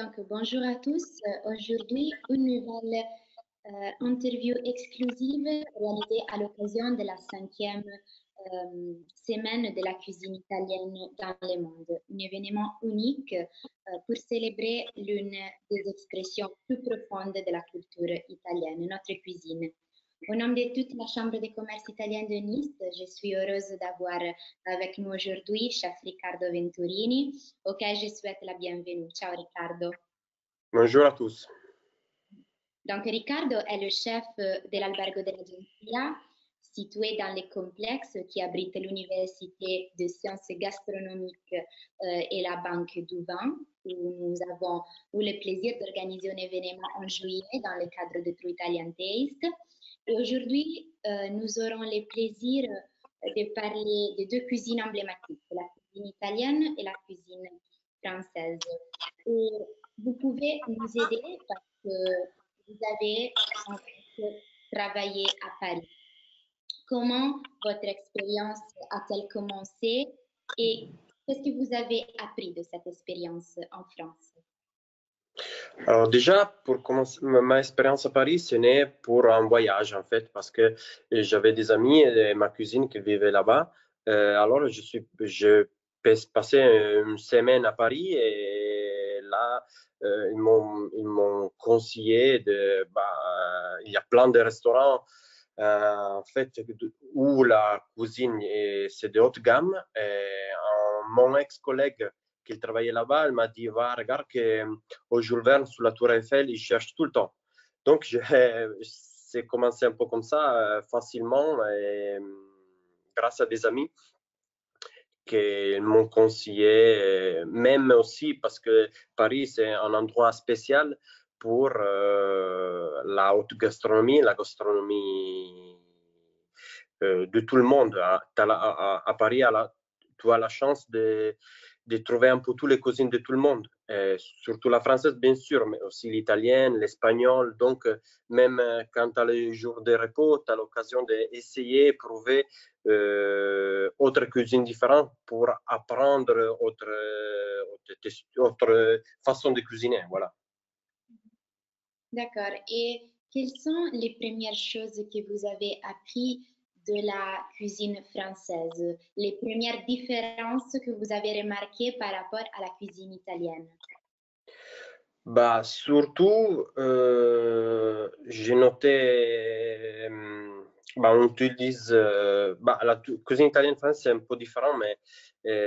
Donc, bonjour à tous. Aujourd'hui, une nouvelle interview exclusive réalisée à l'occasion de la 5e semaine de la cuisine italienne dans le monde. Un événement unique pour célébrer l'une des expressions plus profondes de la culture italienne, notre cuisine. Au nom de toute la Chambre de commerce italienne de Nice, je suis heureuse d'avoir avec nous aujourd'hui chef Riccardo Venturini, auquel je souhaite la bienvenue. Ciao Riccardo. Bonjour à tous. Donc Riccardo est le chef de l'Albergo dell'Agenzia, situé dans le complexe qui abrite l'Université de sciences gastronomiques et la Banque du Vin, où nous avons eu le plaisir d'organiser un événement en juillet dans le cadre de True Italian Taste. Et aujourd'hui, nous aurons le plaisir de parler de deux cuisines emblématiques, la cuisine italienne et la cuisine française. Et vous pouvez nous aider parce que vous avez en fait travaillé à Paris. Comment votre expérience a-t-elle commencé et qu'est-ce que vous avez appris de cette expérience en France? Alors déjà, pour commencer, ma expérience à Paris, ce n'est pour un voyage en fait, parce que j'avais des amis et ma cousine qui vivaient là-bas. Alors je passé une semaine à Paris et là, ils m'ont conseillé il y a plein de restaurants en fait où la cuisine c'est de haute gamme. Et mon ex-collègue qui travaillait là-bas, elle m'a dit, va, regarde qu'au Jules Verne, sous la Tour Eiffel, ils cherchent tout le temps. Donc, c'est commencé un peu comme ça, facilement, et, grâce à des amis qui m'ont conseillé, même aussi parce que Paris, c'est un endroit spécial pour la haute gastronomie, la gastronomie de tout le monde. À Paris, tu as la chance de trouver un peu toutes les cuisines de tout le monde, surtout la française bien sûr, mais aussi l'italienne, l'espagnol. Donc même quand tu as les jours de repos, tu as l'occasion d'essayer, prouver autres cuisines différentes pour apprendre autre façon de cuisiner. Voilà. D'accord. Et quelles sont les premières choses que vous avez apprises de la cuisine française, les premières différences que vous avez remarquées par rapport à la cuisine italienne? Bah, surtout, j'ai noté, on utilise, la cuisine italienne française c'est un peu différent, mais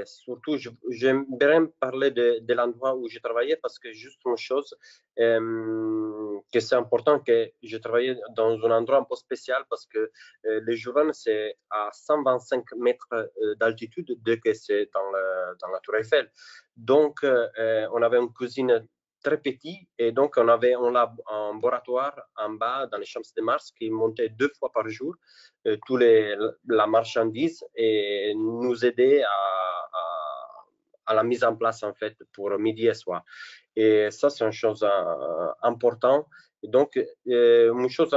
surtout, j'aime bien parler de l'endroit où j'ai travaillé parce que juste une chose, que c'est important que j'ai travaillé dans un endroit un peu spécial parce que les Jurons, c'est à 125 mètres d'altitude dès que c'est dans la Tour Eiffel. Donc, on avait une cuisine très petit et donc on avait un laboratoire en bas dans les Champs de Mars qui montait 2 fois par jour la marchandise et nous aidait à la mise en place en fait pour midi et soir. Et ça c'est une chose importante. Et donc une chose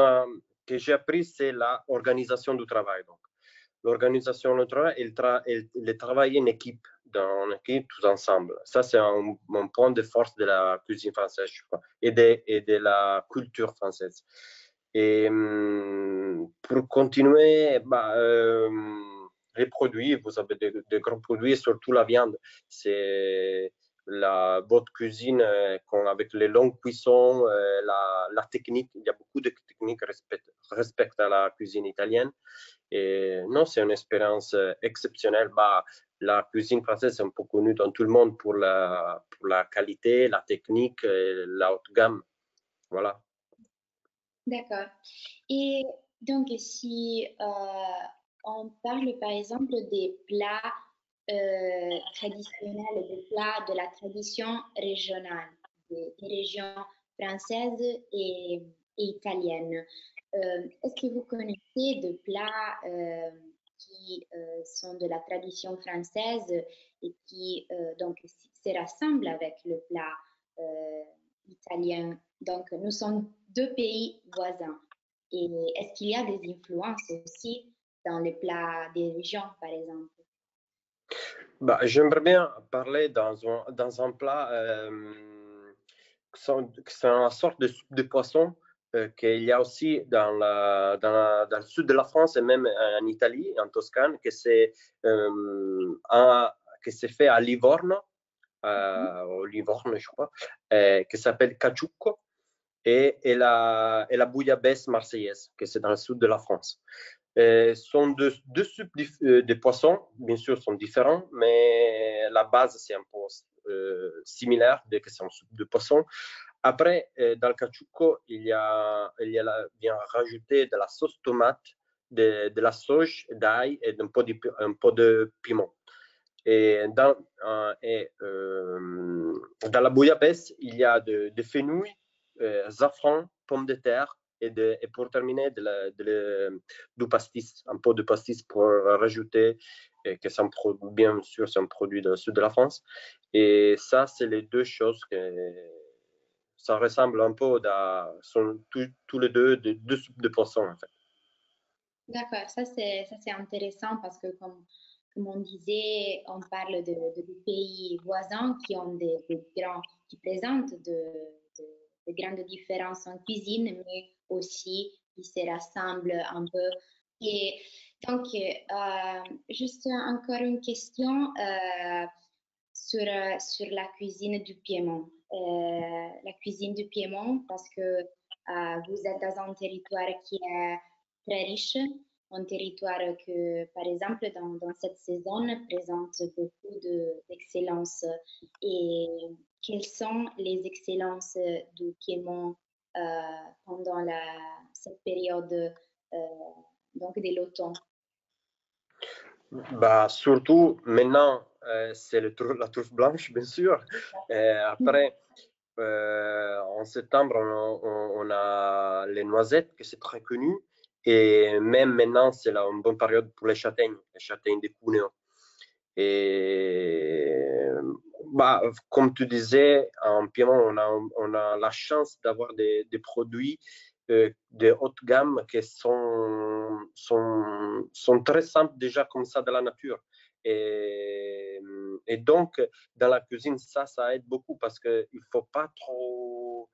que j'ai appris c'est l'organisation du travail. Donc l'organisation du travail et le travail en équipe, dans équipe tous ensemble. Ça, c'est mon point de force de la cuisine française, je crois, et de la culture française. Et pour continuer, les produits, vous avez de gros produits, surtout la viande. C'est votre cuisine avec les longues cuissons, la technique. Il y a beaucoup de techniques respect à la cuisine italienne. Et non, c'est une expérience exceptionnelle. La cuisine française est un peu connue dans tout le monde pour la qualité, la technique, et la haute gamme. Voilà. D'accord. Et donc, si on parle par exemple des plats traditionnels, des plats de la tradition régionale, des régions françaises et italiennes, est-ce que vous connaissez des plats qui sont de la tradition française et qui donc se rassemblent avec le plat italien? Donc, nous sommes deux pays voisins. Et est-ce qu'il y a des influences aussi dans les plats des régions, par exemple? J'aimerais bien parler dans un plat c'est une sorte de soupe de poisson qu'il y a aussi dans le sud de la France et même en Italie, en Toscane, que c'est fait à Livorno, au Livorno, je crois, qui s'appelle caciucco, et la bouillabaisse marseillaise, que c'est dans le sud de la France. Sont deux soupes de poissons, bien sûr, sont différents, mais la base, c'est un peu similaire, dès que c'est une soupe de poisson. Après, dans le caciucco, il y a bien rajouté de la sauce tomate, de la sauge, d'ail et un peu de piment. Et dans la bouillabaisse, il y a de fenouil, safran, pommes de terre et pour terminer, du pastis, un peu de pastis pour rajouter, que c'est bien sûr, c'est un produit du sud de la France. Et ça, c'est les deux choses que ça ressemble un peu, sont tous les deux soupes de poisson en fait. D'accord, ça c'est intéressant parce que comme on disait, on parle de pays voisins qui ont qui présentent de grandes différences en cuisine, mais aussi qui se rassemblent un peu. Et donc, juste encore une question sur la cuisine du Piémont. La cuisine du Piémont, parce que vous êtes dans un territoire qui est très riche, un territoire que, par exemple, dans cette saison, présente beaucoup d'excellences. Et quelles sont les excellences du Piémont pendant cette période donc de l'automne? Bah, surtout maintenant, c'est la truffe blanche, bien sûr. Après, en septembre, on a les noisettes, que c'est très connu. Et même maintenant, c'est une bonne période pour les châtaignes de Cuneo. Et bah, comme tu disais, en Piémont, on a la chance d'avoir des produits de haute gamme qui sont très simples déjà comme ça de la nature. Et donc, dans la cuisine, ça aide beaucoup parce qu'il ne faut pas trop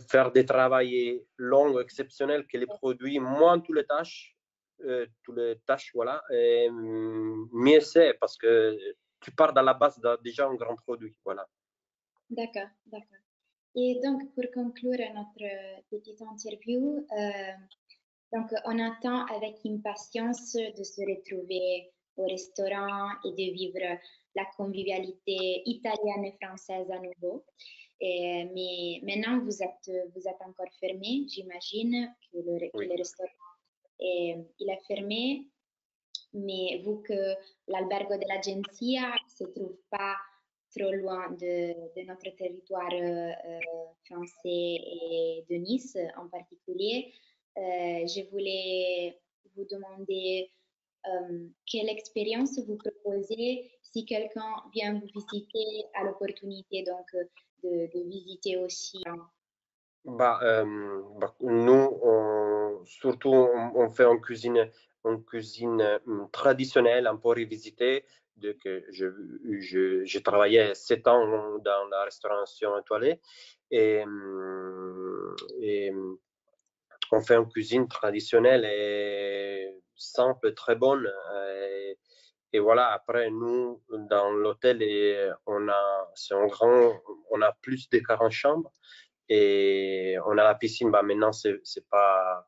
faire des travails longs, exceptionnels, que les produits, moins toutes les tâches, voilà, et mieux c'est parce que tu pars dans la base de déjà un grand produit, voilà. D'accord, d'accord. Et donc, pour conclure notre petite interview, donc on attend avec impatience de se retrouver au restaurant et de vivre la convivialité italienne et française à nouveau. Mais maintenant, vous êtes encore fermé, j'imagine que Oui. le restaurant il est fermé, mais vu que l'albergo dell'agenzia se trouve pas trop loin de notre territoire français et de Nice en particulier, je voulais vous demander quelle expérience vous proposez si quelqu'un vient vous visiter à l'opportunité donc de visiter aussi. Bah, nous, surtout, on fait une cuisine traditionnelle, un peu revisitée. Que j'ai travaillé 7 ans dans la restauration étoilée et on fait une cuisine traditionnelle et simple, très bonne. Et voilà, après, nous, dans l'hôtel, on a plus de 40 chambres. Et on a la piscine, bah maintenant c'est pas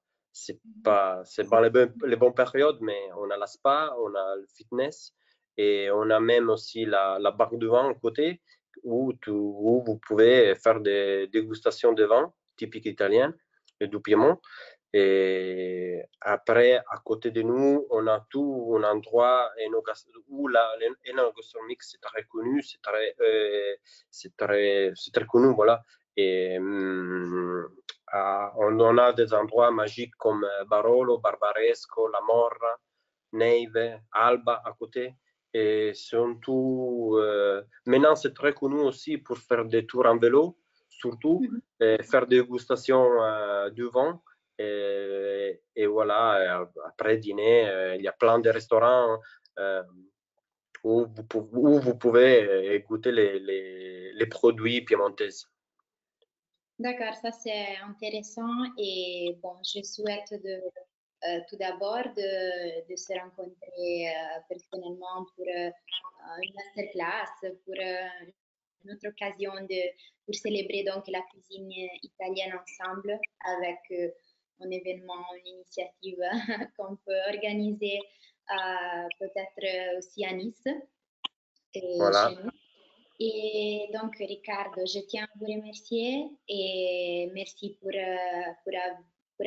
les bonnes périodes, mais on a la spa, on a le fitness et on a même aussi la barre de vin à côté où vous pouvez faire des dégustations de vin typiques italiennes et du Piémont. Et après, à côté de nous, on a tout un endroit où l'enogastronomique c'est très connu, c'est très connu, voilà. Et on a des endroits magiques comme Barolo, Barbaresco, La Morra, Neive, Alba à côté. Et surtout, maintenant c'est très connu aussi pour faire des tours en vélo, surtout, faire des dégustations du vin. Et voilà, après dîner, il y a plein de restaurants où vous pouvez goûter les produits piémontaises. D'accord, ça c'est intéressant et bon, je souhaite tout d'abord de se rencontrer personnellement pour une masterclass, pour une autre occasion pour célébrer donc la cuisine italienne ensemble avec un événement, une initiative qu'on peut organiser peut-être aussi à Nice et Voilà. chez nous. Et donc, Ricardo, je tiens à vous remercier et merci pour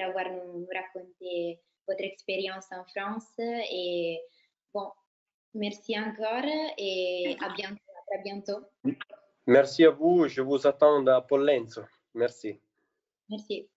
avoir nous raconté votre expérience en France. Et bon, merci encore et à bientôt, à très bientôt. Merci à vous, je vous attends à Pollenzo. Merci. Merci.